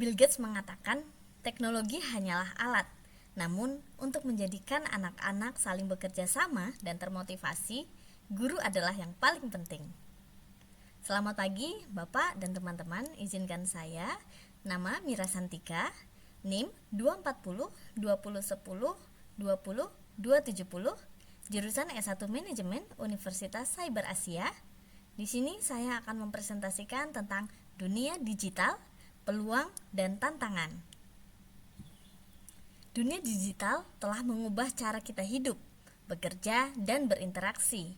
Bill Gates mengatakan, teknologi hanyalah alat, namun untuk menjadikan anak-anak saling bekerja sama dan termotivasi, guru adalah yang paling penting. Selamat pagi, Bapak dan teman-teman. Izinkan saya, nama Mira Santika, NIM 240 2010 20 270, jurusan S1 Manajemen Universitas Cyber Asia. Di sini saya akan mempresentasikan tentang dunia digital, peluang dan tantangan. Dunia digital telah mengubah cara kita hidup, bekerja dan berinteraksi.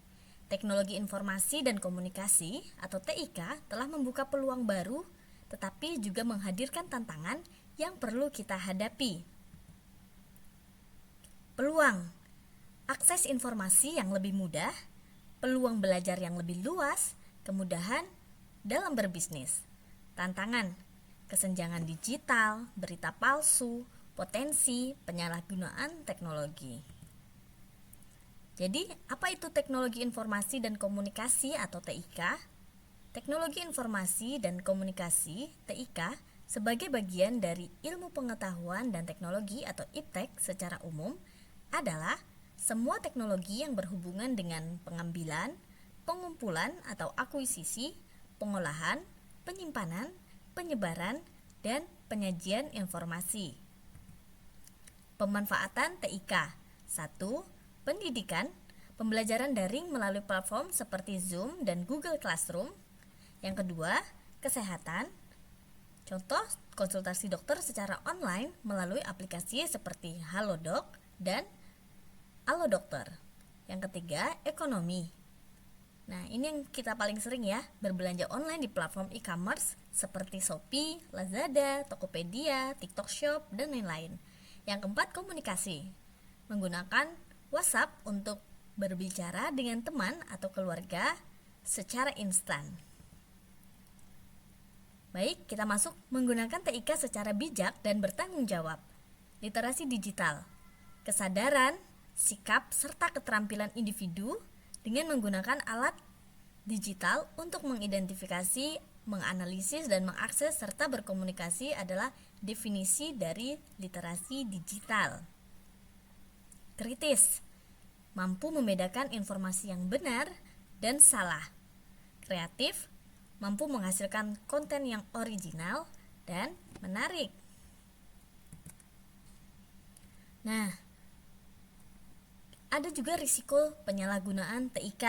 Teknologi informasi dan komunikasi atau TIK telah membuka peluang baru, tetapi juga menghadirkan tantangan yang perlu kita hadapi. Peluang: akses informasi yang lebih mudah, peluang belajar yang lebih luas, kemudahan dalam berbisnis. Tantangan: kesenjangan digital, berita palsu, potensi penyalahgunaan teknologi. Jadi, apa itu teknologi informasi dan komunikasi atau TIK? Teknologi informasi dan komunikasi (TIK) sebagai bagian dari ilmu pengetahuan dan teknologi atau IPTEK secara umum adalah semua teknologi yang berhubungan dengan pengambilan, pengumpulan atau akuisisi, pengolahan, penyimpanan, penyebaran, dan penyajian informasi. Pemanfaatan TIK. 1. Pendidikan, pembelajaran daring melalui platform seperti Zoom dan Google Classroom. Yang kedua, kesehatan. Contoh, konsultasi dokter secara online melalui aplikasi seperti Halodoc dan Alodokter. Yang ketiga, ekonomi. Nah, ini yang kita paling sering ya, berbelanja online di platform e-commerce seperti Shopee, Lazada, Tokopedia, TikTok Shop, dan lain-lain. Yang keempat, komunikasi. Menggunakan WhatsApp untuk berbicara dengan teman atau keluarga secara instan. Baik, kita masuk menggunakan TIK secara bijak dan bertanggung jawab. Literasi digital, kesadaran, sikap, serta keterampilan individu dengan menggunakan alat digital untuk mengidentifikasi, menganalisis, dan mengakses serta berkomunikasi adalah definisi dari literasi digital. Kritis, mampu membedakan informasi yang benar dan salah. Kreatif, mampu menghasilkan konten yang original dan menarik. Nah, ada juga risiko penyalahgunaan TIK.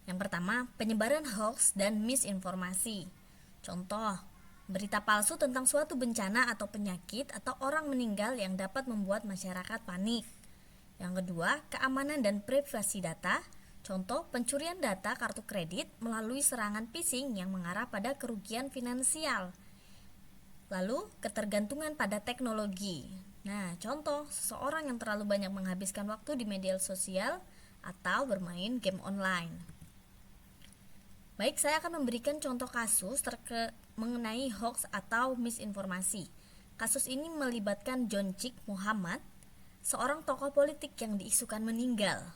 Yang pertama, penyebaran hoax dan misinformasi. Contoh, berita palsu tentang suatu bencana atau penyakit atau orang meninggal yang dapat membuat masyarakat panik. Yang kedua, keamanan dan privasi data. Contoh, pencurian data kartu kredit melalui serangan phishing yang mengarah pada kerugian finansial. Lalu, ketergantungan pada teknologi. Nah, contoh, seseorang yang terlalu banyak menghabiskan waktu di media sosial atau bermain game online. Baik, saya akan memberikan contoh kasus mengenai hoax atau misinformasi. Kasus ini melibatkan John Cik Muhammad, seorang tokoh politik yang diisukan meninggal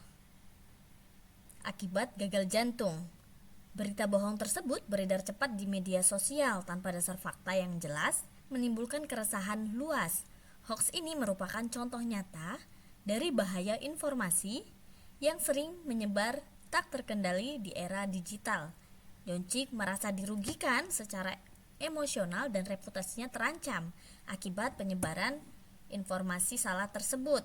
akibat gagal jantung. Berita bohong tersebut beredar cepat di media sosial tanpa dasar fakta yang jelas, menimbulkan keresahan luas. Hoax ini merupakan contoh nyata dari bahaya informasi yang sering menyebar tak terkendali di era digital. John Cik merasa dirugikan secara emosional dan reputasinya terancam akibat penyebaran informasi salah tersebut.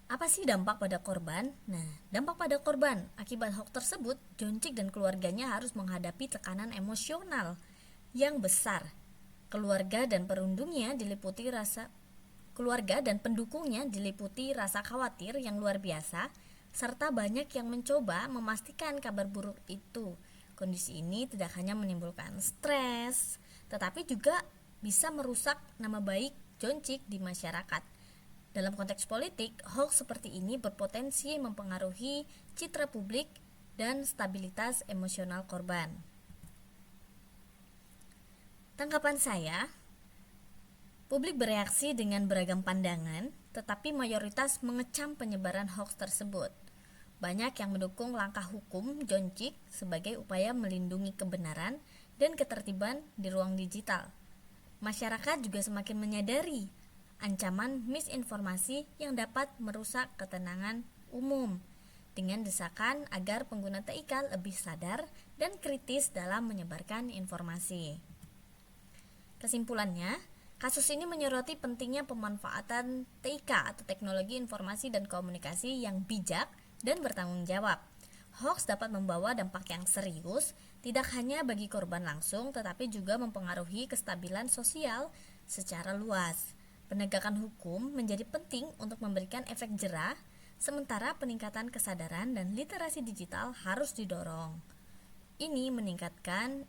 Apa sih dampak pada korban? Nah, dampak pada korban akibat hoax tersebut, John Cik dan keluarganya harus menghadapi tekanan emosional yang besar. Keluarga dan pendukungnya diliputi rasa khawatir yang luar biasa, serta banyak yang mencoba memastikan kabar buruk itu. Kondisi ini tidak hanya menimbulkan stres, tetapi juga bisa merusak nama baik John Cik di masyarakat. Dalam konteks politik, hoax seperti ini berpotensi mempengaruhi citra publik dan stabilitas emosional korban. Tanggapan saya, publik bereaksi dengan beragam pandangan, tetapi mayoritas mengecam penyebaran hoax tersebut. Banyak yang mendukung langkah hukum John Cik sebagai upaya melindungi kebenaran, dan ketertiban di ruang digital. Masyarakat juga semakin menyadari ancaman misinformasi yang dapat merusak ketenangan umum, dengan desakan agar pengguna TIK lebih sadar dan kritis dalam menyebarkan informasi. Kesimpulannya, kasus ini menyoroti pentingnya pemanfaatan TIK atau teknologi informasi dan komunikasi yang bijak dan bertanggung jawab. Hoax dapat membawa dampak yang serius, tidak hanya bagi korban langsung, tetapi juga mempengaruhi kestabilan sosial secara luas. Penegakan hukum menjadi penting untuk memberikan efek jera, sementara peningkatan kesadaran dan literasi digital harus didorong. Ini mengingatkan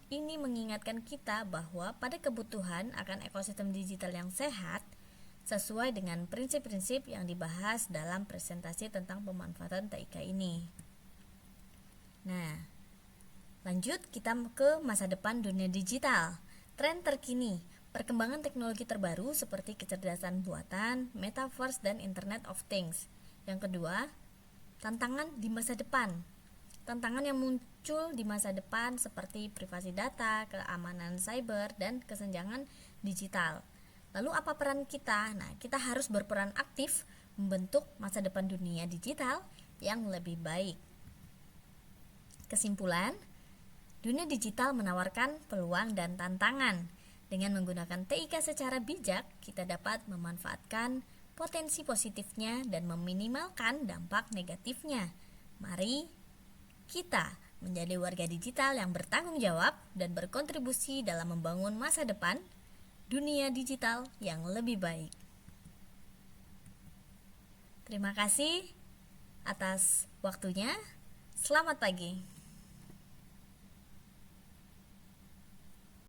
kita bahwa pada kebutuhan akan ekosistem digital yang sehat, sesuai dengan prinsip-prinsip yang dibahas dalam presentasi tentang pemanfaatan TIK ini. Nah, lanjut kita ke masa depan dunia digital. Tren terkini, perkembangan teknologi terbaru seperti kecerdasan buatan, metaverse, dan Internet of Things. Yang kedua, tantangan di masa depan. Tantangan yang muncul di masa depan seperti privasi data, keamanan cyber, dan kesenjangan digital. Lalu apa peran kita? Nah, kita harus berperan aktif membentuk masa depan dunia digital yang lebih baik. Kesimpulan, dunia digital menawarkan peluang dan tantangan. Dengan menggunakan TIK secara bijak, kita dapat memanfaatkan potensi positifnya dan meminimalkan dampak negatifnya. Mari kita menjadi warga digital yang bertanggung jawab dan berkontribusi dalam membangun masa depan dunia digital yang lebih baik. Terima kasih atas waktunya. Selamat pagi.